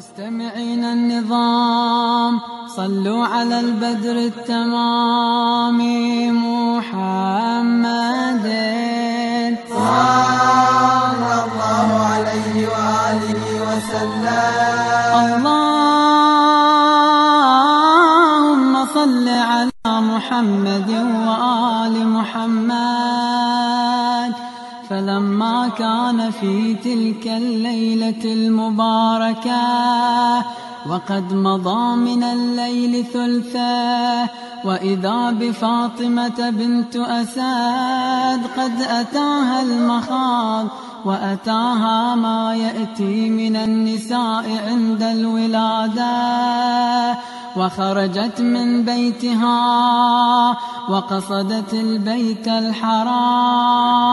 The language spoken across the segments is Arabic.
مستمعين النظام صلوا على البدر التمام محمد صلى الله عليه وآله وسلم. اللهم صل على محمد وآل محمد. فلما كان في تلك الليلة المباركة وقد مضى من الليل ثلثه وإذا بفاطمة بنت أسد قد أتاها المخاض وأتاها ما يأتي من النساء عند الولادة، وخرجت من بيتها وقصدت البيت الحرام.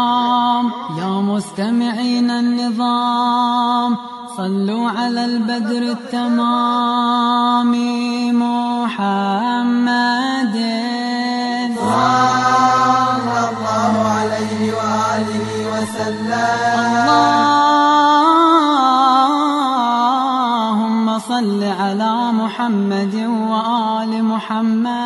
يا مستمعين النظام صلوا على البدر التمام محمد صلى الله عليه وآله وسلم. اللهم صل على محمد وآل محمد.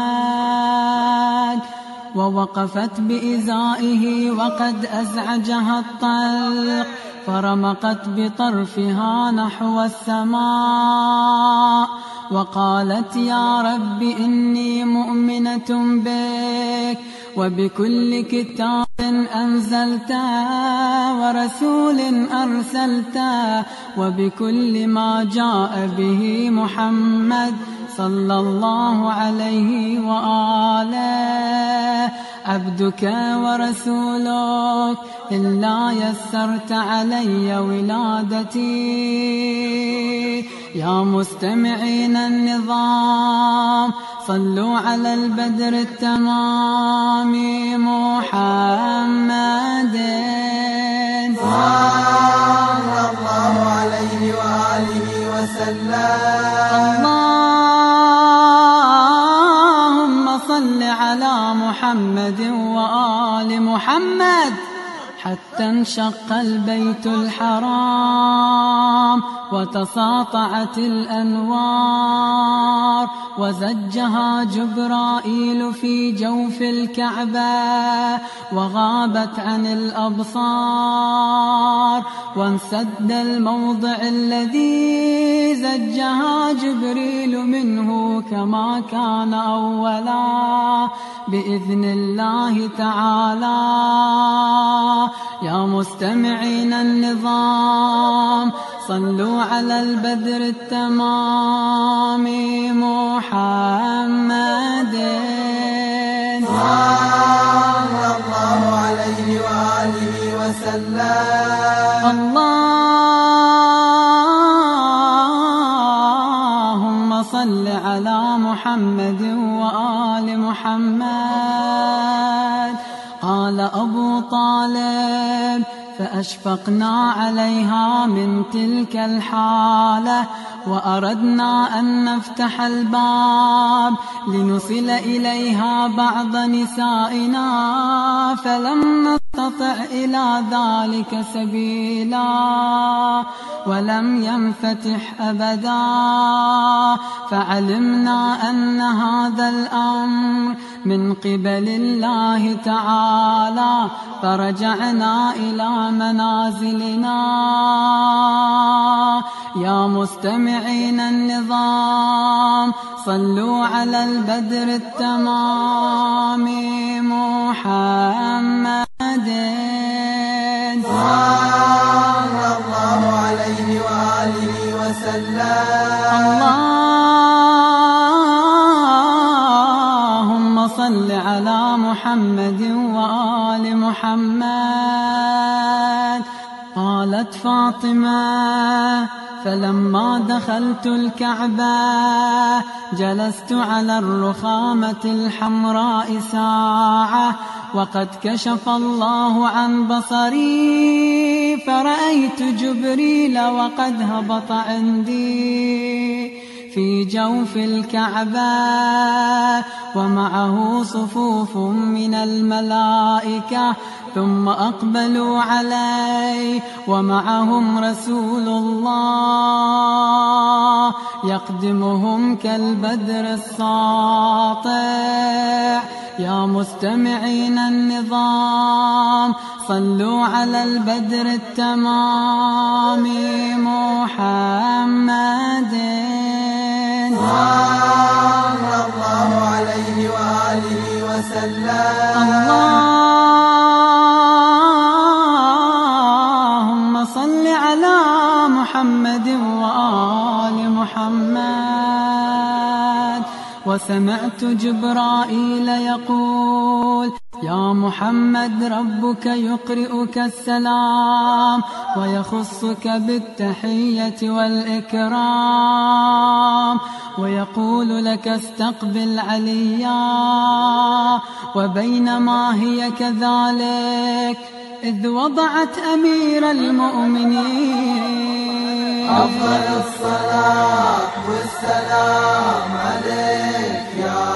ووقفت بإزائه وقد أزعجها الطلق فرمقت بطرفها نحو السماء وقالت يا رب إني مؤمنة بك وبكل كتاب أنزلته ورسول أرسلته وبكل ما جاء به محمد صلى الله عليه وآله. عبدك ورسولك إلا يسرت علي ولادتي. يا مستمعين النظام صلوا على البدر التمام محمد صلى الله عليه وآله وسلم. اللهم صل على محمد وآل محمد. حتى انشق البيت الحرام وتساطعت الأنوار وزجها جبرائيل في جوف الكعبة وغابت عن الأبصار وانسد الموضع الذي زجها جبريل منه كما كان أولا بإذن الله تعالى. يا مستمعين النظام صلوا على البدر التمام محمد صلى الله عليه وآله وسلم. اللهم صل على محمد وآل محمد. قال أبو طالب فأشفقنا عليها من تلك الحالة وأردنا أن نفتح الباب لنصل إليها بعض نسائنا فلم نستطع إلى ذلك سبيلا ولم ينفتح أبدا. فعلمنا أن هذا الأمر من قبل الله تعالى فرجعنا إلى منازلنا. يا مستمعين النظام صلوا على البدر التمام محمد صلى الله عليه وآله وسلم. اللهم صل على محمد وآل محمد. قالت فاطمة فلما دخلت الكعبة جلست على الرخامة الحمراء ساعة وقد كشف الله عن بصري فرأيت جبريل وقد هبط عندي في جوف الكعبة ومعه صفوف من الملائكة ثم أقبلوا علي ومعهم رسول الله يقدمهم كالبدر الساطع. يا مستمعين النظام صلوا على البدر التمام محمد صلى الله عليه وآله وسلم. اللهم صل على محمد وآل محمد. وسمعت جبرائيل يقول يا محمد ربك يقرئك السلام ويخصك بالتحية والإكرام ويقول لك استقبل عليا. وبينما هي كذلك إذ وضعت أمير المؤمنين أفضل الصلاة والسلام عليك يا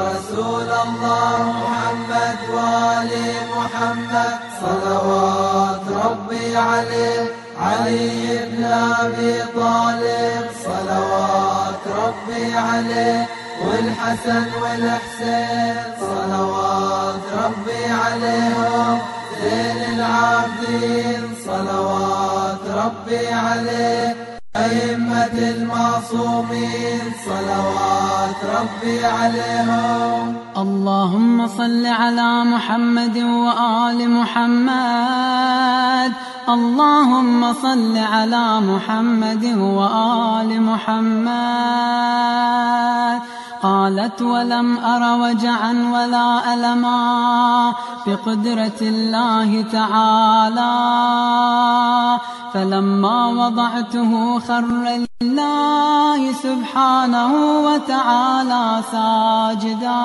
رسول الله محمد وآل محمد صلوات ربي عليه علي بن أبي طالب صلوات ربي عليه والحسن والحسين صلوات ربي عليهم زين العابدين صلوات ربي عليه أئمة المعصومين صلوات ربي عليهم. اللهم صل على محمد وآل محمد. اللهم صل على محمد وآل محمد. قالت ولم أر وجعا ولا ألما بقدرة الله تعالى فلما وضعته خر لله سبحانه وتعالى ساجدا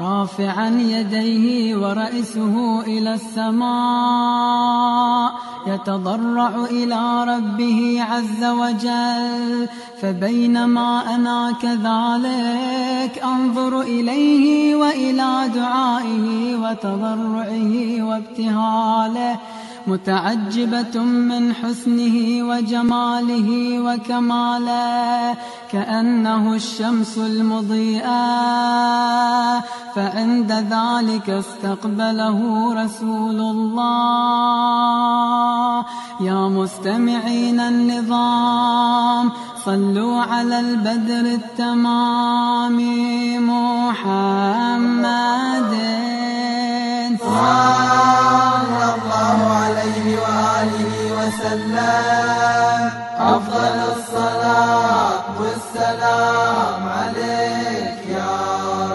رافعا يديه ورأسه إلى السماء يتضرع إلى ربه عز وجل. فبينما أنا كذلك أنظر إليه وإلى دعائه وتضرعه وابتهاله متعجبة من حسنه وجماله وكماله كأنه الشمس المضيئة. فعند ذلك استقبله رسول الله. يا مستمعين النظام صلوا على البدر التمام محمد صلى الله عليه وآله وسلم. أفضل الصلاة والسلام عليك يا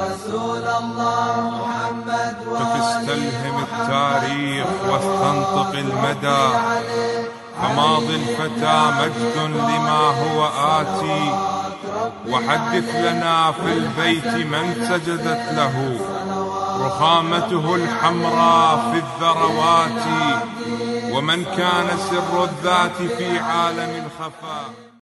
رسول الله محمد وآله فاستلهم التاريخ واستنطق المدى فماض الفتى مجد لما هو آتي وحدث لنا في البيت من سجدت له رخامته الحمراء في الذروات ومن كان سر الذات في عالم الخفاء.